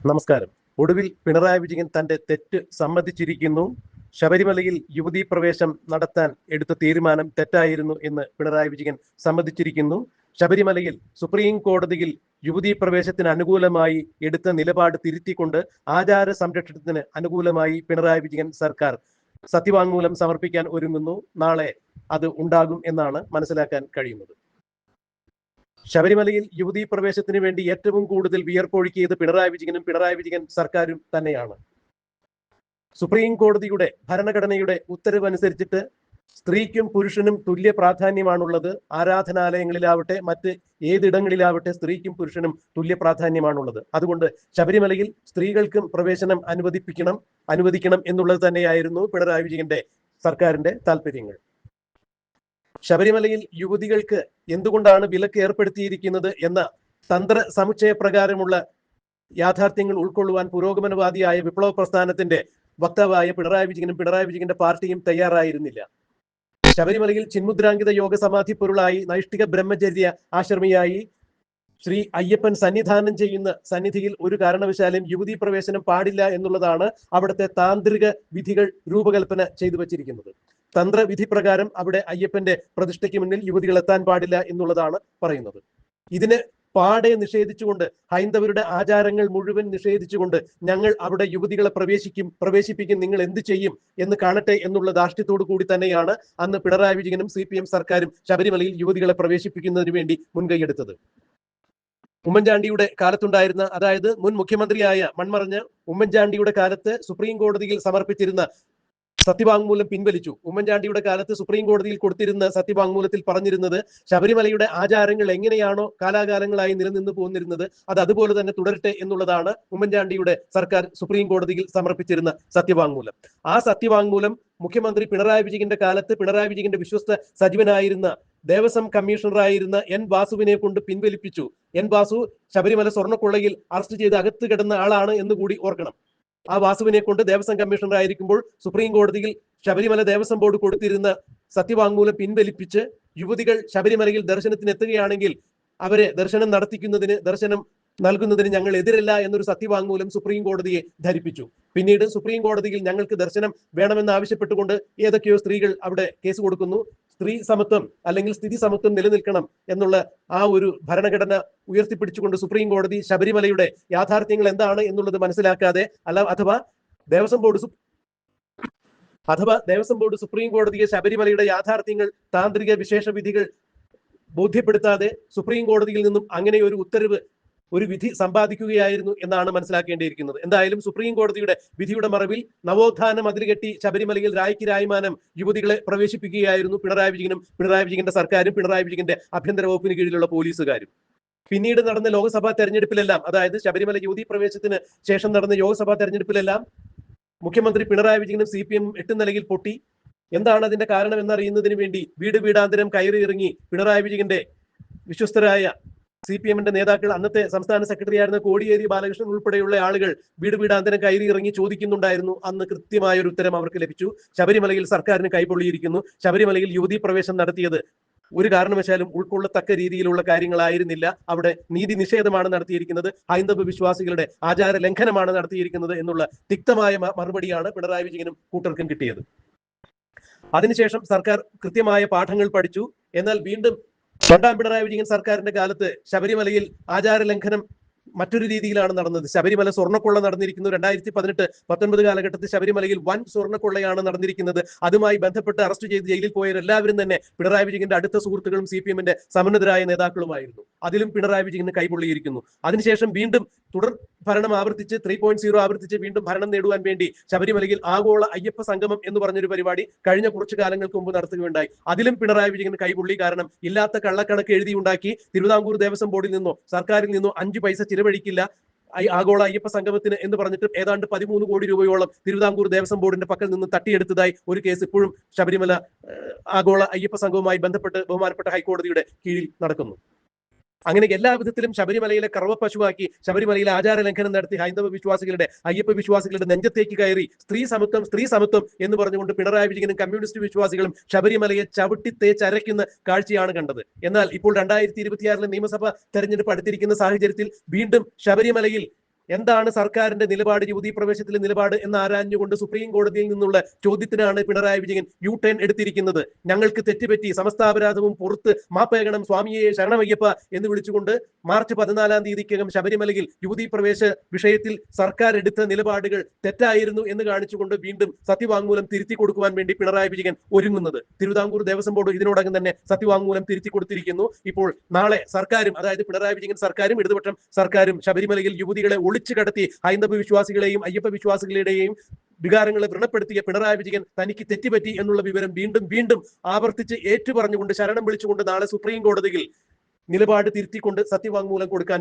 നമസ്കാരം. ഒടുവിൽ പിണറായി വിജയൻ തന്റെ തെറ്റ് സമ്മതിച്ചിരിക്കുന്നു. ശബരിമലയിൽ യുവതീ പ്രവേശം നടത്താൻ എടുത്ത തീരുമാനം തെറ്റായിരുന്നു എന്ന് പിണറായി വിജയൻ സമ്മതിച്ചിരിക്കുന്നു. ശബരിമലയിൽ സുപ്രീം കോടതിയിൽ യുവതീ പ്രവേശത്തിന് അനുകൂലമായി എടുത്ത നിലപാട് തിരുത്തിക്കൊണ്ട് ആചാര സംരക്ഷണത്തിന് അനുകൂലമായി പിണറായി വിജയൻ സർക്കാർ സത്യവാങ്മൂലം സമർപ്പിക്കാൻ ഒരുങ്ങുന്നു. നാളെ അത് ഉണ്ടാകും എന്നാണ് മനസ്സിലാക്കാൻ കഴിയുന്നത്. ശബരിമലയിൽ യുവതീ പ്രവേശത്തിന് വേണ്ടി ഏറ്റവും കൂടുതൽ വിയർപ്പൊഴുക്കിയത് പിണറായി വിജയനും പിണറായി വിജയൻ സർക്കാരും തന്നെയാണ്. സുപ്രീം കോടതിയുടെ ഭരണഘടനയുടെ ഉത്തരവ് അനുസരിച്ചിട്ട് സ്ത്രീക്കും പുരുഷനും തുല്യ പ്രാധാന്യമാണുള്ളത്. ആരാധനാലയങ്ങളിലാവട്ടെ മറ്റ് ഏതിടങ്ങളിലാവട്ടെ സ്ത്രീക്കും പുരുഷനും തുല്യ പ്രാധാന്യമാണുള്ളത്. അതുകൊണ്ട് ശബരിമലയിൽ സ്ത്രീകൾക്കും പ്രവേശനം അനുവദിക്കണം എന്നുള്ളത് തന്നെയായിരുന്നു പിണറായി വിജയന്റെ സർക്കാരിന്റെ താല്പര്യങ്ങൾ. ശബരിമലയിൽ യുവതികൾക്ക് എന്തുകൊണ്ടാണ് വിലക്ക് ഏർപ്പെടുത്തിയിരിക്കുന്നത് എന്ന തന്ത്ര സമുച്ചയ പ്രകാരമുള്ള യാഥാർത്ഥ്യങ്ങൾ ഉൾക്കൊള്ളുവാൻ പുരോഗമനവാദിയായ വിപ്ലവ പ്രസ്ഥാനത്തിന്റെ വക്താവായ പിണറായി വിജയനും പിണറായി വിജയന്റെ പാർട്ടിയും തയ്യാറായിരുന്നില്ല. ശബരിമലയിൽ ചിന്മുദ്രാങ്കിത യോഗ സമാധി പൊരുളായി നൈഷ്ഠിക ബ്രഹ്മചര്യ ആശ്രമിയായി ശ്രീ അയ്യപ്പൻ സന്നിധാനം ചെയ്യുന്ന സന്നിധിയിൽ ഒരു കാരണവശാലും യുവതീ പ്രവേശനം പാടില്ല എന്നുള്ളതാണ് അവിടുത്തെ താന്ത്രിക വിധികൾ രൂപകൽപ്പന ചെയ്തു വച്ചിരിക്കുന്നത്. തന്ത്രവിധി പ്രകാരം അവിടെ അയ്യപ്പന്റെ പ്രതിഷ്ഠയ്ക്ക് മുന്നിൽ യുവതികൾ എത്താൻ പാടില്ല എന്നുള്ളതാണ് പറയുന്നത്. ഇതിന് പാടെ നിഷേധിച്ചുകൊണ്ട്, ഹൈന്ദവരുടെ ആചാരങ്ങൾ മുഴുവൻ നിഷേധിച്ചുകൊണ്ട് ഞങ്ങൾ അവിടെ യുവതികളെ പ്രവേശിപ്പിക്കും, നിങ്ങൾ എന്ത് ചെയ്യും എന്ന് കാണട്ടെ എന്നുള്ള ധാർഷ്ട്യത്തോടു കൂടി തന്നെയാണ് അന്ന് പിണറായി വിജയനും CPM സർക്കാരും ശബരിമലയിൽ യുവതികളെ പ്രവേശിപ്പിക്കുന്നതിന് വേണ്ടി മുൻകൈയെടുത്തത്. ഉമ്മൻചാണ്ടിയുടെ കാലത്തുണ്ടായിരുന്ന, അതായത് മുൻ മുഖ്യമന്ത്രിയായ മൺമറഞ്ഞ ഉമ്മൻചാണ്ടിയുടെ കാലത്ത് സുപ്രീം കോടതിയിൽ സമർപ്പിച്ചിരുന്ന സത്യവാങ്മൂലം പിൻവലിച്ചു. ഉമ്മൻചാണ്ടിയുടെ കാലത്ത് സുപ്രീം കോടതിയിൽ കൊടുത്തിരുന്ന സത്യവാങ്മൂലത്തിൽ പറഞ്ഞിരുന്നത് ശബരിമലയുടെ ആചാരങ്ങൾ എങ്ങനെയാണോ കാലാകാലങ്ങളായി നിലനിന്ന് പോന്നിരുന്നത് അത് അതുപോലെ തന്നെ തുടരട്ടെ എന്നുള്ളതാണ് ഉമ്മൻചാണ്ടിയുടെ സർക്കാർ സുപ്രീം കോടതിയിൽ സമർപ്പിച്ചിരുന്ന സത്യവാങ്മൂലം. ആ സത്യവാങ്മൂലം മുഖ്യമന്ത്രി പിണറായി വിജയന്റെ കാലത്ത് പിണറായി വിജയന്റെ വിശ്വസ്ത സജീവനായിരുന്ന ദേവസ്വം കമ്മീഷണറായിരുന്ന N. വാസുവിനെ കൊണ്ട് പിൻവലിപ്പിച്ചു. N. വാസു ശബരിമല സ്വർണ്ണക്കൊള്ളയിൽ അറസ്റ്റ് ചെയ്ത് അകത്ത് കിടന്ന ആളാണ് എന്ന് കൂടി ഓർക്കണം. ആ വാസുവിനെ കൊണ്ട് ദേവസ്വം കമ്മീഷണർ ആയിരിക്കുമ്പോൾ സുപ്രീം കോടതിയിൽ ശബരിമല ദേവസ്വം ബോർഡ് കൊടുത്തിരുന്ന സത്യവാങ്മൂലം പിൻവലിപ്പിച്ച് യുവതികൾ ശബരിമലയിൽ ദർശനത്തിന് എത്തുകയാണെങ്കിൽ അവരെ ദർശനം നൽകുന്നതിന് ഞങ്ങൾ എതിരല്ല എന്നൊരു സത്യവാങ്മൂലം സുപ്രീം കോടതിയെ ധരിപ്പിച്ചു. പിന്നീട് സുപ്രീം കോടതിയിൽ ഞങ്ങൾക്ക് ദർശനം വേണമെന്ന് ആവശ്യപ്പെട്ടുകൊണ്ട് ഏതൊക്കെയോ സ്ത്രീകൾ അവിടെ കേസ് കൊടുക്കുന്നു. സ്ത്രീ സമത്വം അല്ലെങ്കിൽ സ്ഥിതി സമത്വം നിലനിൽക്കണം എന്നുള്ള ആ ഒരു ഭരണഘടന ഉയർത്തിപ്പിടിച്ചുകൊണ്ട് സുപ്രീം കോടതി ശബരിമലയുടെ യാഥാർത്ഥ്യങ്ങൾ എന്താണ് എന്നുള്ളത് മനസ്സിലാക്കാതെ അഥവാ ദേവസ്വം ബോർഡ് സുപ്രീം കോടതിയെ ശബരിമലയുടെ യാഥാർത്ഥ്യങ്ങൾ, താന്ത്രിക വിശേഷ വിധികൾ ബോധ്യപ്പെടുത്താതെ സുപ്രീം കോടതിയിൽ നിന്നും അങ്ങനെ ഒരു വിധി സമ്പാദിക്കുകയായിരുന്നു എന്നാണ് മനസ്സിലാക്കേണ്ടിയിരിക്കുന്നത്. എന്തായാലും സുപ്രീം കോടതിയുടെ വിധിയുടെ മറവിൽ നവോത്ഥാനം അതിരുകെട്ടി ശബരിമലയിൽ രായ്ക്ക് രായ്മാനം യുവതികളെ പ്രവേശിപ്പിക്കുകയായിരുന്നു പിണറായി വിജയനും പിണറായി വിജയന്റെ സർക്കാരും പിണറായി വിജയന്റെ ആഭ്യന്തര വകുപ്പിന് കീഴിലുള്ള പോലീസുകാരും. പിന്നീട് നടന്ന ലോക്സഭാ തെരഞ്ഞെടുപ്പിലെല്ലാം, അതായത് ശബരിമല യുവതീ പ്രവേശത്തിന് ശേഷം നടന്ന ലോക്സഭാ തെരഞ്ഞെടുപ്പിലെല്ലാം മുഖ്യമന്ത്രി പിണറായി വിജയനും CPM 8 നിലയിൽ പൊട്ടി. എന്താണ് അതിന്റെ കാരണം എന്നറിയുന്നതിന് വേണ്ടി വീട് വീടാന്തരം കയറി ഇറങ്ങി പിണറായി വിജയന്റെ വിശ്വസ്തരായ CPM-ന്റെ നേതാക്കൾ, അന്നത്തെ സംസ്ഥാന സെക്രട്ടറി ആയിരുന്ന കോടിയേരി ബാലകൃഷ്ണൻ ഉൾപ്പെടെയുള്ള ആളുകൾ വീട് വീടാന്തരം കയറി ഇറങ്ങി ചോദിക്കുന്നുണ്ടായിരുന്നു. അന്ന് കൃത്യമായ ഒരു ഉത്തരം അവർക്ക് ലഭിച്ചു. ശബരിമലയിൽ സർക്കാരിന് കൈപൊള്ളിയിരിക്കുന്നു. ശബരിമലയിൽ യുവതീ പ്രവേശം നടത്തിയത് ഒരു കാരണവശാലും ഉൾക്കൊള്ളത്തക്ക രീതിയിലുള്ള കാര്യങ്ങളായിരുന്നില്ല. അവിടെ നീതി നിഷേധമാണ് നടത്തിയിരിക്കുന്നത്, ഹൈന്ദവ വിശ്വാസികളുടെ ആചാര ലംഘനമാണ് നടത്തിയിരിക്കുന്നത് എന്നുള്ള തിക്തമായ മറുപടിയാണ് പിണറായി വിജയനും കൂട്ടർക്കും കിട്ടിയത്. അതിനുശേഷം സർക്കാർ കൃത്യമായ പാഠങ്ങൾ പഠിച്ചു. എന്നാൽ വീണ്ടും രണ്ടാം പിണറായി വിജയൻ സർക്കാരിന്റെ കാലത്ത് ശബരിമലയിൽ ആചാര ലംഘനം മറ്റൊരു രീതിയിലാണ് നടന്നത്. ശബരിമല സ്വർണ്ണക്കൊള്ള നടന്നിരിക്കുന്നു. 2018-19 കാലഘട്ടത്തിൽ ശബരിമലയിൽ വൻ സ്വർണ്ണക്കൊള്ളയാണ് നടന്നിരിക്കുന്നത്. അതുമായി ബന്ധപ്പെട്ട് അറസ്റ്റ് ചെയ്ത് ജയിലിൽ പോയവരെല്ലാവരും തന്നെ പിണറായി വിജയന്റെ അടുത്ത സുഹൃത്തുക്കളും CPM-ന്റെ സമുന്നതരായ നേതാക്കളുമായിരുന്നു. അതിലും പിണറായി വിജയന് കൈപൊള്ളിയിരിക്കുന്നു. അതിനുശേഷം വീണ്ടും തുടർ ഭരണം ആവർത്തിച്ച് 3.0 ആവർത്തിച്ച് വീണ്ടും ഭരണം നേടുവാൻ വേണ്ടി ശബരിമലയിൽ ആഗോള അയ്യപ്പ സംഗമം എന്ന് പറഞ്ഞൊരു പരിപാടി കഴിഞ്ഞ കുറച്ചു കാലങ്ങൾക്ക് മുമ്പ് നടത്തുകയുണ്ടായി. അതിലും പിണറായി വിജയന് കൈപൊള്ളി. കാരണം ഇല്ലാത്ത കള്ളക്കണക്ക് എഴുതിയുണ്ടാക്കി തിരുവിതാംകൂർ ദേവസ്വം ബോർഡിൽ നിന്നോ സർക്കാരിൽ നിന്നോ 5 പൈസ ചിലവഴിക്കില്ല ആഗോള അയ്യപ്പ സംഗമത്തിന് എന്ന് പറഞ്ഞിട്ട് ഏതാണ്ട് 13 കോടി രൂപയോളം തിരുവിതാംകൂർ ദേവസ്വം ബോർഡിന്റെ പക്കൽ നിന്ന് തട്ടിയെടുത്തതായി ഒരു കേസ് ഇപ്പോഴും ശബരിമല ആഗോള അയ്യപ്പ സംഘവുമായി ബന്ധപ്പെട്ട് ബഹുമാനപ്പെട്ട ഹൈക്കോടതിയുടെ കീഴിൽ നടക്കുന്നു. അങ്ങനെ എല്ലാ വിധത്തിലും ശബരിമലയിലെ കറവപ്പശുവാക്കി ശബരിമലയിലെ ആചാര ലംഘനം നടത്തി ഹൈന്ദവ വിശ്വാസികളുടെ, അയ്യപ്പ വിശ്വാസികളുടെ നെഞ്ചത്തേക്ക് കയറി സ്ത്രീ സമത്വം എന്ന് പറഞ്ഞുകൊണ്ട് പിണറായി വിജയനും കമ്മ്യൂണിസ്റ്റ് വിശ്വാസികളും ശബരിമലയെ ചവിട്ടി തേച്ചരയ്ക്കുന്ന കാഴ്ചയാണ് കണ്ടത്. എന്നാൽ ഇപ്പോൾ 2026 നിയമസഭ തെരഞ്ഞെടുപ്പ് അടുത്തിരിക്കുന്ന സാഹചര്യത്തിൽ വീണ്ടും ശബരിമലയിൽ എന്താണ് സർക്കാരിന്റെ നിലപാട്, യുവതീ പ്രവേശത്തിലെ നിലപാട് എന്ന് ആരാഞ്ഞുകൊണ്ട് സുപ്രീം കോടതിയിൽ നിന്നുള്ള ചോദ്യത്തിനാണ് പിണറായി വിജയൻ യു ടേൺ എടുത്തിരിക്കുന്നത്. ഞങ്ങൾക്ക് തെറ്റുപറ്റി, സമസ്താപരാധവും പുറത്ത് മാപ്പേകണം, സ്വാമിയെ ശരണമയ്യപ്പ എന്ന് വിളിച്ചുകൊണ്ട് മാർച്ച് 14 തീയതിക്കകം ശബരിമലയിൽ യുവതീ പ്രവേശ വിഷയത്തിൽ സർക്കാർ എടുത്ത നിലപാടുകൾ തെറ്റായിരുന്നു എന്ന് കാണിച്ചുകൊണ്ട് വീണ്ടും സത്യവാങ്മൂലം തിരുത്തി കൊടുക്കുവാൻ വേണ്ടി പിണറായി വിജയൻ ഒരുങ്ങുന്നത്. തിരുവിതാംകൂർ ദേവസ്വം ബോർഡ് ഇതിനോടകം തന്നെ സത്യവാങ്മൂലം തിരുത്തി കൊടുത്തിരിക്കുന്നു. ഇപ്പോൾ നാളെ സർക്കാരും, അതായത് പിണറായി വിജയൻ സർക്കാരും ഇടതുപക്ഷം സർക്കാരും ശബരിമലയിൽ യുവതികളെ ഒളിച്ചു കടത്തി ഹൈന്ദവ വിശ്വാസികളെയും അയ്യപ്പ വിശ്വാസികളുടെയും വികാരങ്ങളെ വ്രണപ്പെടുത്തിയ പിണറായി വിജയൻ തനിക്ക് തെറ്റുപറ്റി എന്നുള്ള വിവരം വീണ്ടും വീണ്ടും ആവർത്തിച്ച് ഏറ്റുപറഞ്ഞുകൊണ്ട് ശരണം വിളിച്ചുകൊണ്ട് നാളെ സുപ്രീം കോടതിയിൽ നിലപാട് തിരുത്തിക്കൊണ്ട് സത്യവാങ്മൂലം കൊടുക്കാൻ